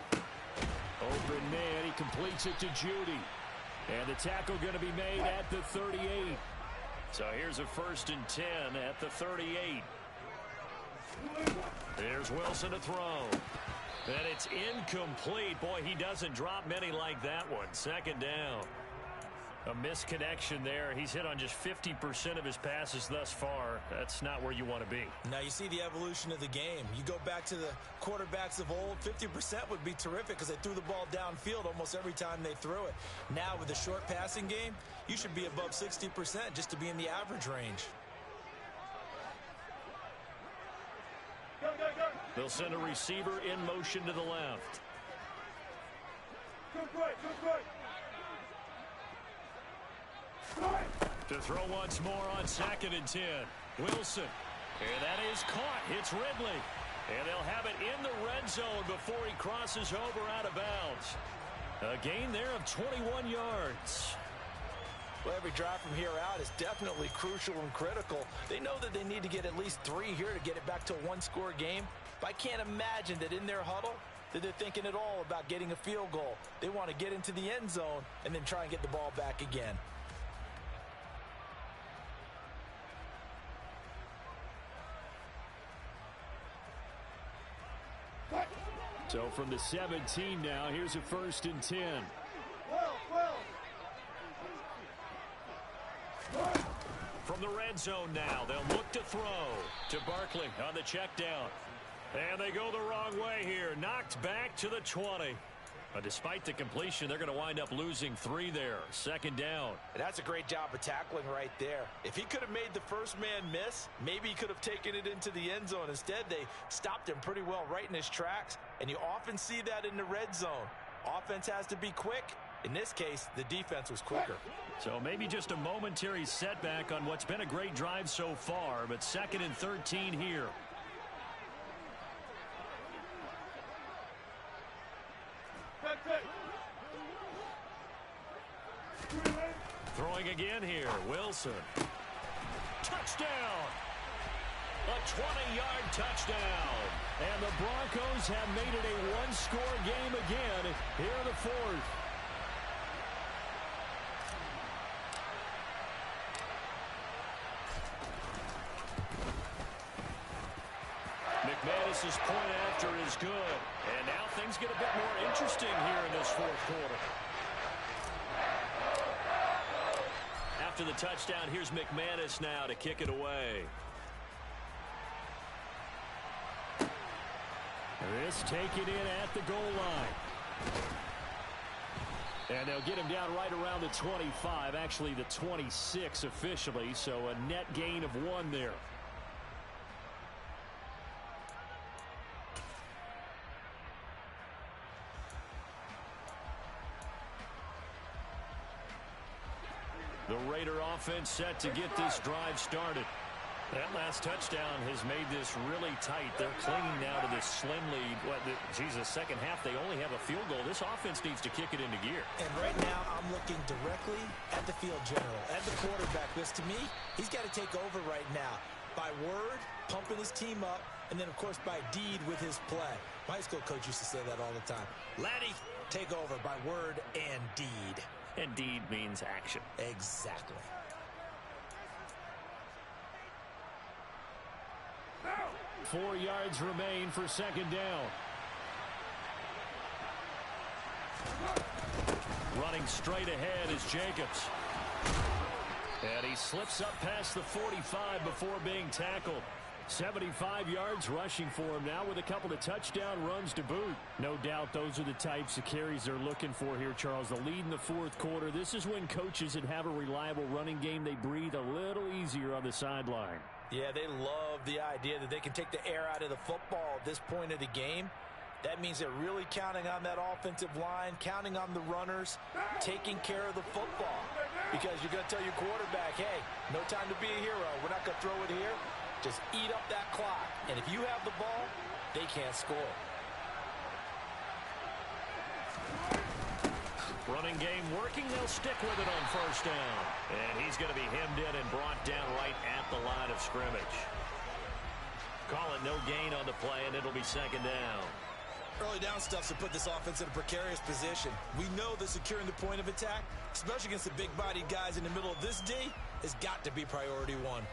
Open man. He completes it to Judy. And the tackle going to be made at the 38. So here's a 1st and 10 at the 38. There's Wilson to throw. And it's incomplete. Boy, he doesn't drop many like that one. 2nd down. A misconnection there. He's hit on just 50% of his passes thus far. That's not where you want to be. Now you see the evolution of the game. You go back to the quarterbacks of old, 50% would be terrific because they threw the ball downfield almost every time they threw it. Now with the short passing game, you should be above 60% just to be in the average range. They'll send a receiver in motion to the left. To throw once more on 2nd and 10. Wilson. And that is caught. It's Ridley. And they'll have it in the red zone before he crosses over out of bounds. A gain there of 21 yards. Well, every drive from here out is definitely crucial and critical. They know that they need to get at least 3 here to get it back to a one-score game. But I can't imagine that in their huddle that they're thinking at all about getting a field goal. They want to get into the end zone and then try and get the ball back again. So from the 17 now, here's a 1st and 10. From the red zone now, they'll look to throw to Barkley on the check down. And they go the wrong way here. Knocked back to the 20. Despite the completion, they're going to wind up losing 3 there. 2nd down. And that's a great job of tackling right there. If he could have made the first man miss, maybe he could have taken it into the end zone. Instead, they stopped him pretty well right in his tracks. And you often see that in the red zone. Offense has to be quick. In this case, the defense was quicker. So maybe just a momentary setback on what's been a great drive so far, but 2nd and 13 here. Throwing again here, Wilson. Touchdown! A 20-yard touchdown. And the Broncos have made it a one-score game again here in the 4th. McManus's point after is good. And now things get a bit more interesting here in this 4th quarter. after the touchdown. Here's McManus now to kick it away. This taken in at the goal line. And they'll get him down right around the 25, actually the 26 officially, so a net gain of 1 there. The Raider offense set to get this drive started. That last touchdown has made this really tight. They're clinging now to this slim lead. Second half, they only have a field goal. This offense needs to kick it into gear. And right now, I'm looking directly at the field general, at the quarterback. Because to me, he's got to take over right now. By word, pumping his team up, and then, of course, by deed with his play. My high school coach used to say that all the time. Laddie, take over by word and deed. And deed means action. Exactly. 4 yards remain for second down. Running straight ahead is Jacobs. And he slips up past the 45 before being tackled. 75 yards rushing for him now with a couple of touchdown runs to boot. No doubt those are the types of carries they're looking for here, Charles. The lead in the fourth quarter. This is when coaches that have a reliable running game, they breathe a little easier on the sideline. Yeah, they love the idea that they can take the air out of the football at this point of the game. That means they're really counting on that offensive line, counting on the runners, taking care of the football. Because you're going to tell your quarterback, hey, no time to be a hero. We're not going to throw it here. Just eat up that clock. And if you have the ball, they can't score. Running game working. They'll stick with it on first down. And he's going to be hemmed in and brought down right at the line of scrimmage. Call it no gain on the play, and it'll be second down. Early down stuff's to put this offense in a precarious position. We know that securing the point of attack, especially against the big-bodied guys in the middle of this D, has got to be priority 1.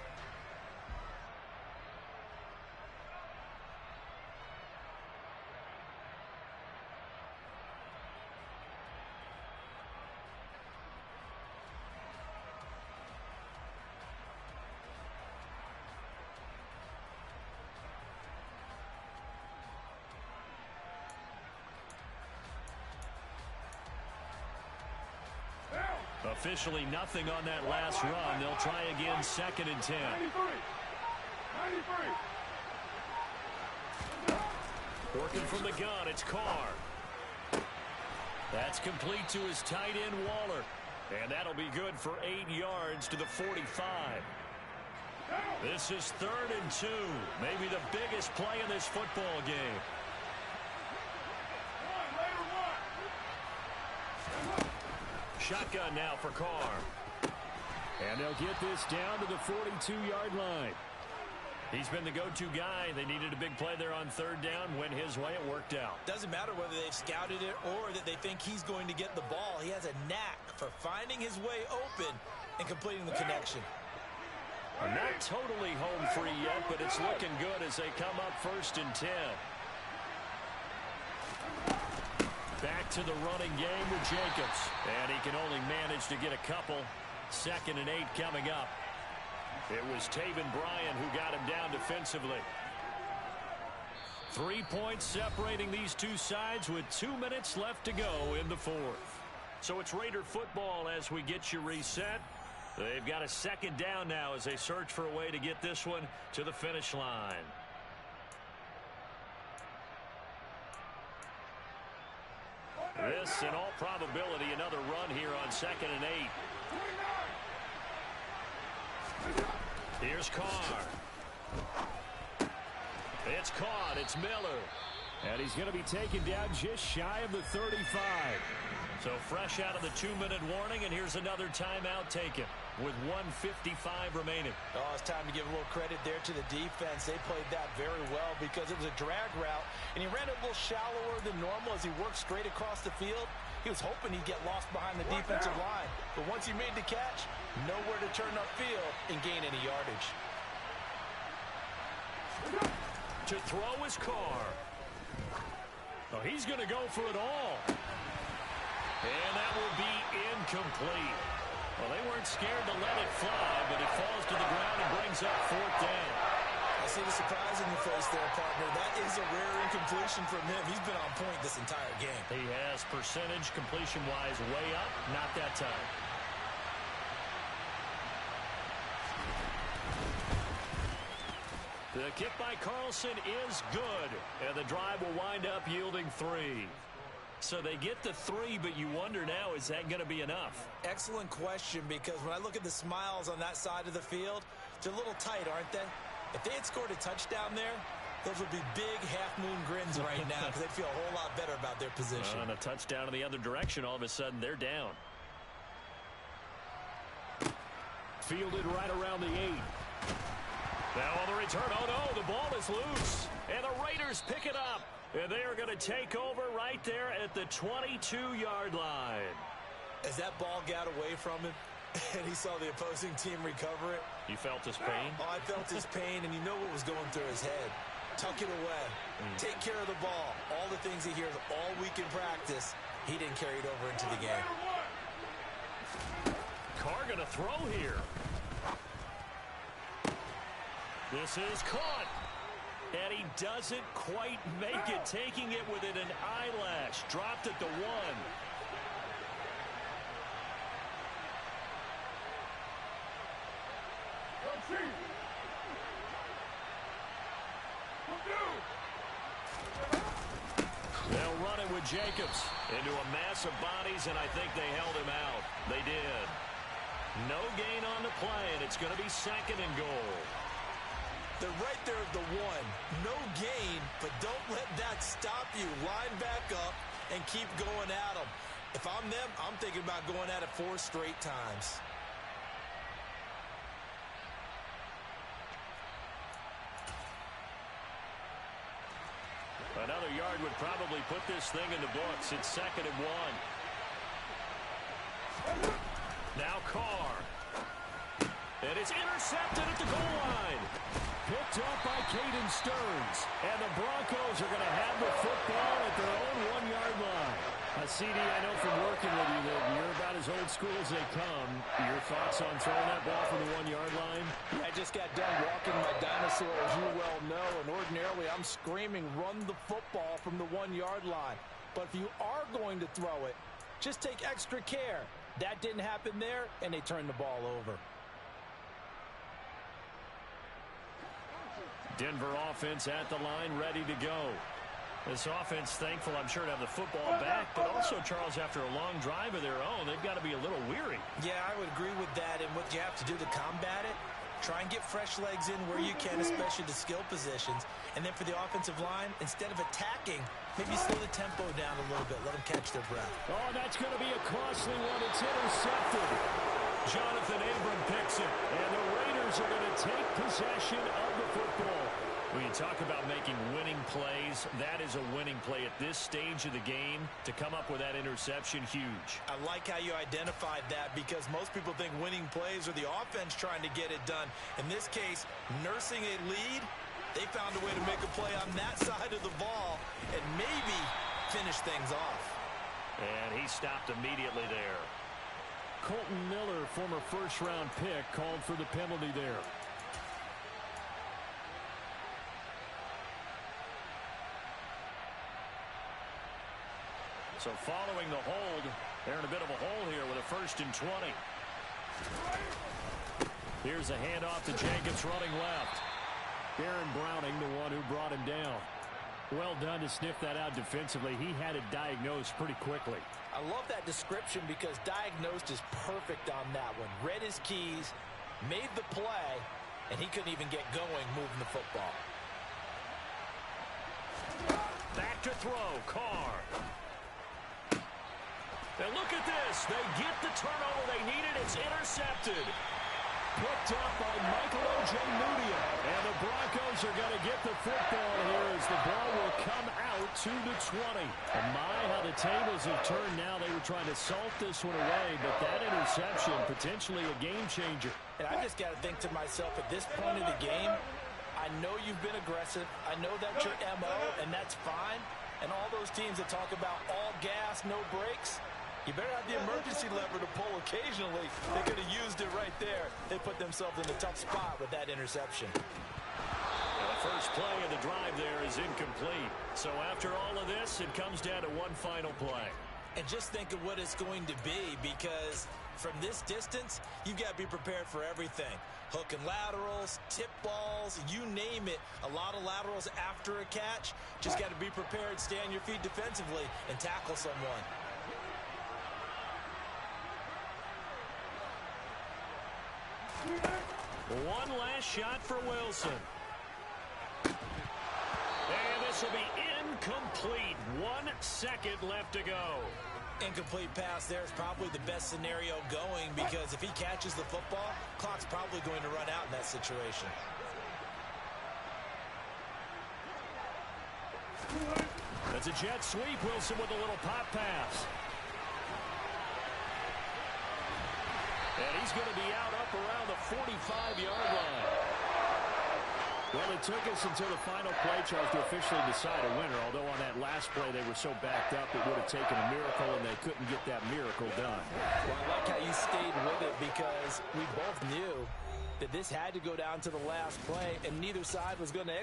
Officially nothing on that last run. They'll try again, second and 10. 93. Working from the gun, it's Carr. That's complete to his tight end, Waller. And that'll be good for 8 yards to the 45. This is 3rd and 2. Maybe the biggest play in this football game. Shotgun now for Carr. And they'll get this down to the 42-yard line. He's been the go-to guy. They needed a big play there on 3rd down. Went his way, it worked out. Doesn't matter whether they've scouted it or that they think he's going to get the ball. He has a knack for finding his way open and completing the connection. Not totally home free yet, but it's looking good as they come up 1st and 10. Back to the running game with Jacobs. And he can only manage to get a couple. 2nd and 8 coming up. It was Taven Bryan who got him down defensively. 3 points separating these two sides with 2 minutes left to go in the 4th. So it's Raider football as we get you reset. They've got a 2nd down now as they search for a way to get this one to the finish line. This, in all probability, another run here on 2nd and 8. Here's Carr. It's caught. It's Miller. And he's going to be taken down just shy of the 35. So fresh out of the 2-minute warning, and here's another timeout taken with 1:55 remaining. Oh, it's time to give a little credit there to the defense. They played that very well because it was a drag route, and he ran a little shallower than normal as he worked straight across the field. He was hoping he'd get lost behind the defensive line, but once he made the catch, nowhere to turn upfield and gain any yardage. To throw is Carr. Oh, he's going to go for it all. And that will be incomplete. Well, they weren't scared to let it fly, but it falls to the ground and brings up 4th down. I see the surprise in your face there, partner. That is a rare incompletion from him. He's been on point this entire game. He has percentage completion-wise way up, not that time. The kick by Carlson is good, and the drive will wind up yielding 3. So they get the 3, but you wonder now, is that going to be enough? Excellent question, because when I look at the smiles on that side of the field, they're a little tight, aren't they? If they had scored a touchdown there, those would be big half-moon grins right now because they'd feel a whole lot better about their position. And a touchdown in the other direction, all of a sudden they're down. Fielded right around the 8. Now on the return, oh no, the ball is loose. And the Raiders pick it up. And they are going to take over right there at the 22-yard line. As that ball got away from him, and he saw the opposing team recover it. You felt his pain? Oh, I felt his pain, and you know what was going through his head. Tuck it away. Take care of the ball. All the things he hears all week in practice, he didn't carry it over into the game. Carr going to throw here. This is caught. And he doesn't quite make it, taking it within an eyelash. Dropped at the 1. They'll run it with Jacobs into a mass of bodies, and I think they held him out. They did. No gain on the play, and it's going to be 2nd and goal. They're right there at the 1. No gain, but don't let that stop you. Line back up and keep going at them. If I'm them, I'm thinking about going at it 4 straight times. Another yard would probably put this thing in the books. It's 2nd and 1. Now Carr. And it's intercepted at the goal line. Picked up by Caden Stearns. And the Broncos are going to have the football at their own 1-yard line. CD, I know from working with you that you're about as old school as they come. Your thoughts on throwing that ball from the 1-yard line? I just got done walking my dinosaur, as you well know, and ordinarily I'm screaming, run the football from the 1-yard line. But if you are going to throw it, just take extra care. That didn't happen there, and they turned the ball over. Denver offense at the line, ready to go. This offense, thankful, I'm sure, to have the football back, but also, Charles, after a long drive of their own, they've got to be a little weary. Yeah, I would agree with that, and what you have to do to combat it, try and get fresh legs in where you can, especially the skill positions. And then for the offensive line, instead of attacking, maybe slow the tempo down a little bit, let them catch their breath. Oh, that's going to be a costly one. It's intercepted. Jonathan Abram picks it, and the Raiders are going to take possession of the football. When you talk about making winning plays, that is a winning play at this stage of the game. To come up with that interception, huge. I like how you identified that, because most people think winning plays are the offense trying to get it done. In this case, nursing a lead, they found a way to make a play on that side of the ball and maybe finish things off. And he stopped immediately there. Colton Miller, former first-round pick, called for the penalty there. So following the hold, they're in a bit of a hole here with a 1st and 20. Here's a handoff to Jacobs running left. Aaron Browning, the one who brought him down. Well done to sniff that out defensively. He had it diagnosed pretty quickly. I love that description because diagnosed is perfect on that one. Read his keys, made the play, and he couldn't even get going moving the football. Back to throw, Carr. And look at this. They get the turnover they needed. It's intercepted. Picked up by Michael Ojemudia. And the Broncos are going to get the football here as the ball will come out to the 20. And my, how the tables have turned now. They were trying to salt this one away, but that interception, potentially a game changer. And I just got to think to myself, at this point of the game, I know you've been aggressive. I know that's your MO, and that's fine. And all those teams that talk about all gas, no brakes, You better have the emergency lever to pull occasionally. They could have used it right there. They put themselves in a tough spot with that interception. And the first play of the drive there is incomplete. So after all of this, it comes down to one final play. And just think of what it's going to be, because from this distance, you've got to be prepared for everything. Hook and laterals, tip balls, you name it. A lot of laterals after a catch. Just got to be prepared, stay on your feet defensively, and tackle someone. One last shot for Wilson. And this will be incomplete. 1 second left to go. Incomplete pass there is probably the best scenario going, because if he catches the football, clock's probably going to run out in that situation. That's a jet sweep. Wilson with a little pop pass. And he's going to be out up around the 45-yard line. Well, it took us until the final play, Charles, to officially decide a winner. Although on that last play they were so backed up, it would have taken a miracle, and they couldn't get that miracle done. Well, I like how you stayed with it, because we both knew that this had to go down to the last play, and neither side was going to